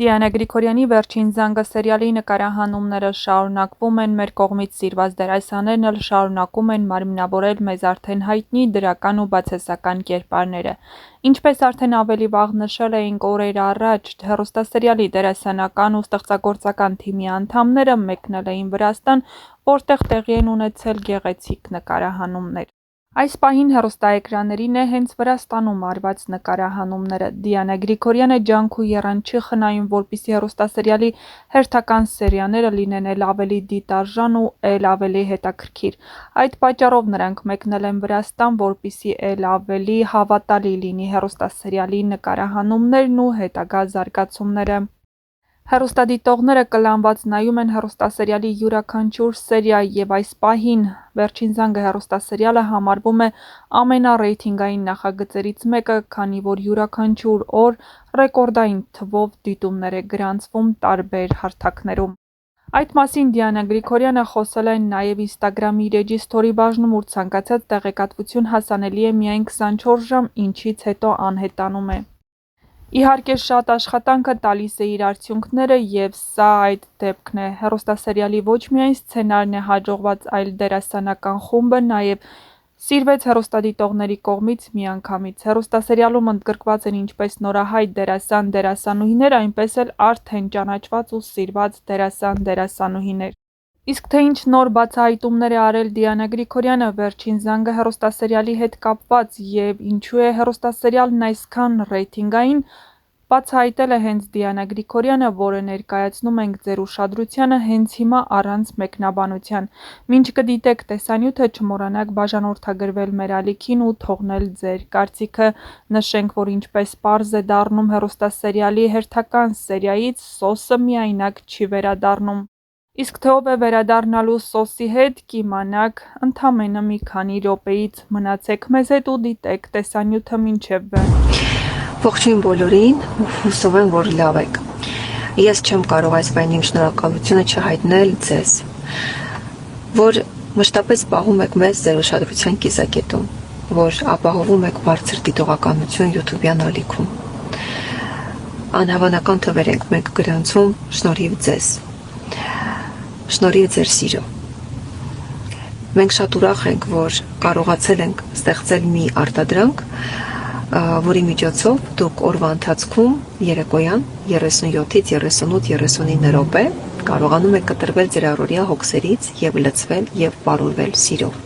Դիանա Գրիգորյանի «Վերջին զանգը» սերիալի նկարահանումները շարունակվում են, մեր կողմից սիրված դերասաններն էլ շարունակում են մարմնավորել մեզ արդեն հայտնի դրական ու բացասական կերպարները։ Ինչպես արդեն ավելի վաղ նշել էինք օրեր առաջ, հեռուստասերիալի դերասանական ու ստեղծագործական թիմի անդամները մեկնել էին Վրաստան, որտեղ տեղի են ունեցել գեղեցիկ նկարահանումներ։ Այս պահին հեռուստաէկրաններին է հենց Վրաստանում արված նկարահանումները։ Դիանա Գրիգորյանը ջանք ու եռան չի խնայում, որպեսզի հեռուստասերիալի հերթական սերիաները լինեն էլ ավելի դիտարժան ու էլ ավելի հետաքրքիր։ Այդ պատճառով նրանք մեկնել են Վրաստան, որպեսզի էլ ավելի հավատալի լինի հեռուստասերիալի նկարահանումներն ու հետագա զարգացումները։ Հեռուստադիտողները կլանված նայում են հեռուստասերիալի յուրաքանչյուր սերիա և այս պահին «Վերջին զանգը» հեռուստասերիալը համարվում է ամենառեյթինգային նախագծերից մեկը, քանի որ յուրաքանչյուր օր ռեկորդային թվով դիտումներ է գրանցվում տարբեր հարթակներում։ Այդ մասին Դիանա Գրիգորյանը խոսել է նաև Instagram-ի իր էջի սթորի բաժնում, ուր ցանկացած տեղեկատվություն հասանելի է միայն 24 ժամ, ինչից հետո անհետանում է։ Իհարկե, շատ աշխատանքը տալիս է իր արդյունքները, և սա այդ դեպքն է։ Հեռուստասերիալի ոչ միայն սցենարն է հաջողված, այլ դերասանական խումբը նաև սիրվեց հեռուստադիտողների կողմից միանգամից։ Հեռուստասերիալում ընդգրկված են ինչպես նորահայտ դերասան-դերասանուհիներ, այնպես էլ արդեն ճանաչված ու սիրված դերասան-դերասանուհիներ։ Իսկ թե ինչ նոր բացահայտումներ է արել Դիանա Գրիգորյանը «Վերջին զանգը» հեռուստասերիալի հետ կապված և ինչու է հեռուստասերիալն այսքան ռեյթինգային, բացահայտել է հենց Դիանա Գրիգորյանը, որը ներկայացնում ենք ձեր ուշադրությանը հենց հիմա առանց մեկնաբանության։ Մինչ կդիտեք տեսանյութը, չմոռանաք բաժանորդագրվել մեր ալիքին ու թողնել ձեր կարծիքը։ Նշենք, որ ինչպես պարզ է դառնում հեռուստասերիալի հերթական սերիայից, սոսը միայնակ չի վերադառնում։ Իսկ թե ով է վերադառնալու սոսի հետ, կիմանաք ընդամենը մի քանի րոպեից։ Մնացեք մեզ հետ ու դիտեք տեսանյութը մինչև վերջ։ Ողջույն բոլորին, հուսով եմ, որ լավ եք։ Ես չեմ կարող այս բանի իմ շնորհակալությունը չհայտնել ձեզ, որ մշտապես պահում եք մեզ ձեր ուշադրության կիզակետում, որ ապահովում եք բարձր դիտողականություն YouTube-յան ալիքում։ Անհավանական թվեր ենք մենք գրանցում շնորհիվ ձեզ, շնորհիվ ձեր սիրո։ Մենք շատ ուրախ ենք, որ կարողացել ենք ստեղծել մի արտադրանք, որի միջոցով դուք օրվա ընթացքում երեկոյան 37-ից 38-39 րոպե կարողանում եք կտրվել ձեր առօրյա հոգսերից և լցվել և պարուրվել սիրով։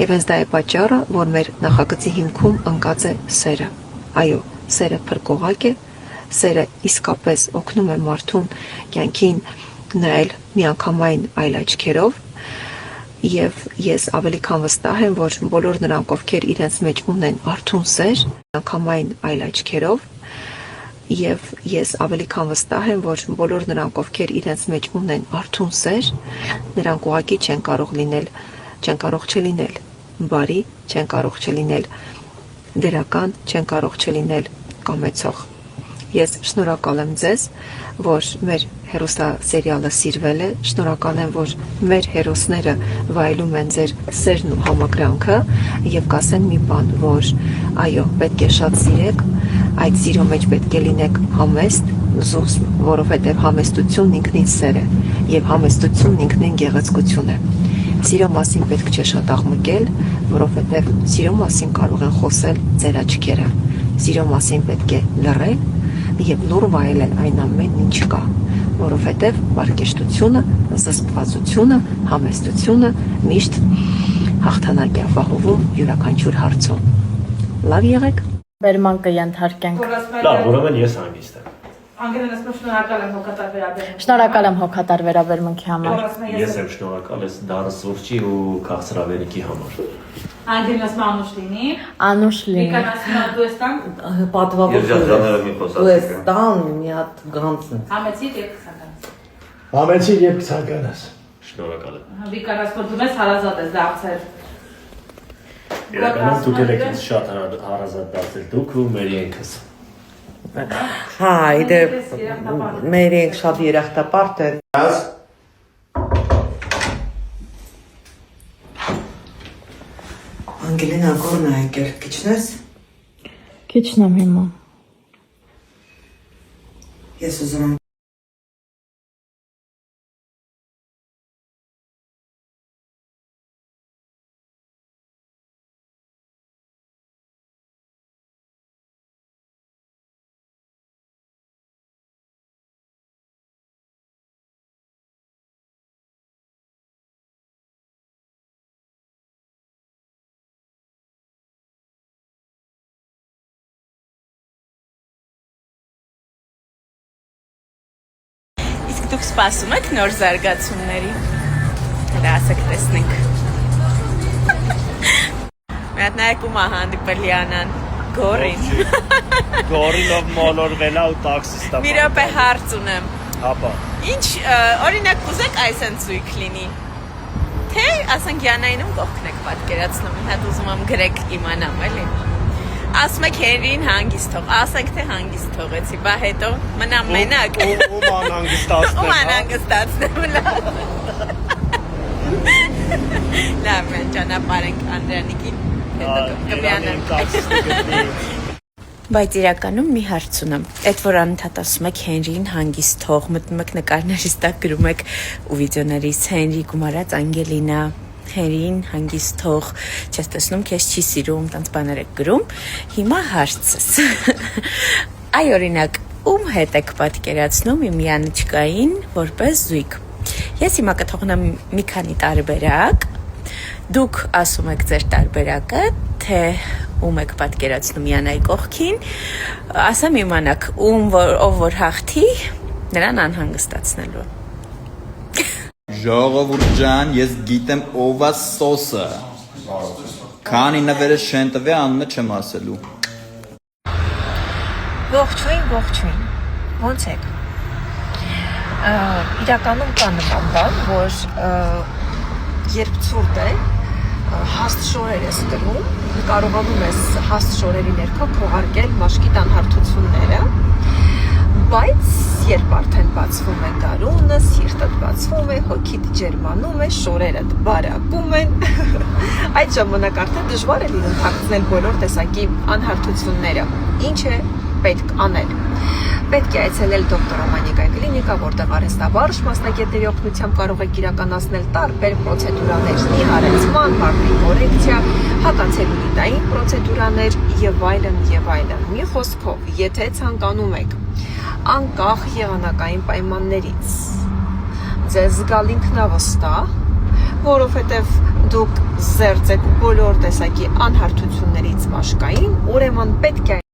Եվ հենց դա է պատճառը, որ մեր նախագծի հիմքում ընկած է սերը։ Այո, սերը փրկողակ է, սերը իսկապես օգնում է մարդուն կյանքին նայել միանգամայն այլ աչքերով, և ես ավելի քան վստահ եմ, որ բոլոր նրանք, ովքեր իրենց մեջ ունեն արթուն սեր, միանգամայն այլ աչքերով, և ես ավելի քան վստահ եմ, որ բոլոր նրանք, ովքեր իրենց մեջ ունեն արթուն սեր, նրանք ուղղակի չեն կարող չլինել բարի, չեն կարող չլինել դրական, չեն կարող չլինել կամեցող։ Ես շնորհակալ եմ ձեզ, որ մեր հեռուստասերիալը սիրվել է, շնորհակալ եմ, որ մեր հերոսները վայելում են ձեր սերն ու համակրանքը և կասեն մի բան, որ այո, պետք է շատ սիրեք, այդ սիրո մեջ պետք է լինեք համեստ, զուսպ, որովհետև համեստությունն ինքնին սեր է և համեստությունն ինքնին գեղեցկություն է։ Սիրո մասին պետք չէ շատ աղմկել, որովհետև սիրո մասին կարող են խոսել ձեր աչքերը։ Սիրո մասին պետք է լռել և լուռ վայելել այն ամենն, ինչ կա, որովհետև պարկեշտությունը, զսպվածությունը, համեստությունը միշտ հաղթանակ է ապահովում յուրաքանչյուր հարցում։ Լավ եղեք։ Վերման կենթարկենք։ Լավ, ուրեմն ես հանգիստ եմ։ Անգելն ասում շնորհակալ եմ հոգատար վերաբերմունքի։ Շնորհակալ եմ հոգատար վերաբերմունքի համար։ Ես եմ շնորհակալ ես դառը սուրճի ու քաղցրավենիքի համար։ Անգելն ասում անուշ լինի։ Անուշ լինի։ Վիկան ասում դու ես տան։ Պատվավոր դու ես տան մի հատ գանցն։ Համեցիկ եւ ցանկանաս։ Համեցիկ եւ ցանկանաս։ Շնորհակալ եմ։ Վիկան ասում դու մեզ հարազատ ես դարձել։ Իրականում դուք եք ինձ շատ հարազատ դարձել, դուք ու մեր ենքս։ Հա, իդե մեր ենք շատ երախտապարտ են։ Անգելինա կորնա եկել, քիչնես։ Քիչնեմ հիմա։ Ես ուզում եմ Իսկ դուք սպասում եք նոր զարգացումների։ Դա ասեք տեսնենք։ Մենք նայեք ու հանդիպել Լիանան Գորին։ Գորինով մոլորվելա ու տաքսիստա։ Մի րոպե հարց ունեմ։ Հապա։ Ինչ օրինակ կուզեք այսեն ցույք լինի։ Թե ասենք Յանայինում կողքն եք պատկերացնում, հատ ուզում եմ գրեք իմանամ, էլի։ Ասում եք Հենրին հանգիստ թող, ասենք թե հանգիստ թողեցի, բա հետո մնամ մենակ։ Ում անհանգստացնեմ։ Ում անհանգստացնեմ, լավ։ Լավ, մենք ճանապարհենք Անդրանիկին, հետո կմիանանք։ Բայց իրականում մի հարց ունեմ։ Այդ որ անընդհատ ասում եք Հենրին հանգիստ թող, մտնում եք նկարներից տակ գրում եք ու վիդեոներից Հենրի գումարած Անգելինա, Հենրին հանգիստ թող, չես տեսնում, քեզ չի սիրում, տենց բաներ եք գրում։ Հիմա հարցս։ Այ օրինակ, ում հետ եք պատկերացնում իմ Յանիչկային որպես զույգ։ Ես հիմա կթողնեմ մի քանի տարբերակ։ Դուք ասում եք ձեր տարբերակը, թե ում եք պատկերացնում Յանայի կողքին, ասեմ իմանաք, ով որ հաղթի, նրան անհանգստացնելու։ Ժողովուրդ ջան, ես գիտեմ ով է սոսը։ Քանի նվերը շեն տվե անունը չեմ ասելու։ Ողջույն, ո՞նց եք։ Իրականում կա նման բան, որ երբ ցուրտ է, հաստ շորեր ես կրում, կարողանում ես հաստ շորերի ներքո քողարկել մաշկիտ անհարթությունները, բայց երբ արդեն բացվում է գարունը, սիրտդ բացվում է, հոգիդ ջերմանում է, շորերդ բարակում են, այդ ժամանակ արդեն դժվար է լինում թաքցնել բոլոր տեսակի անհարթությունները։ Ինչ է պետք անել։ Պետք է այցելել դոկտոր Ամանիկայի կլինիկա, որտեղ արհեստաբարժ մասնագետների օգնությամբ կարող եք իրականացնել տարբեր պրոցեդուրաներ՝ նիհարեցման, բարբերի կորեկցիա, հակացելյուլիտային պրոցեդուրաներ եւ այլն։ Մի խոսքով, եթե ցանկանում եք անկախ եղանակային պայմաններից ձեզ զգալ ինքնավստահ, որովհետև դուք զերծ եք բոլոր տեսակի անհարթություններից մաշկային, ուրեմն պետք է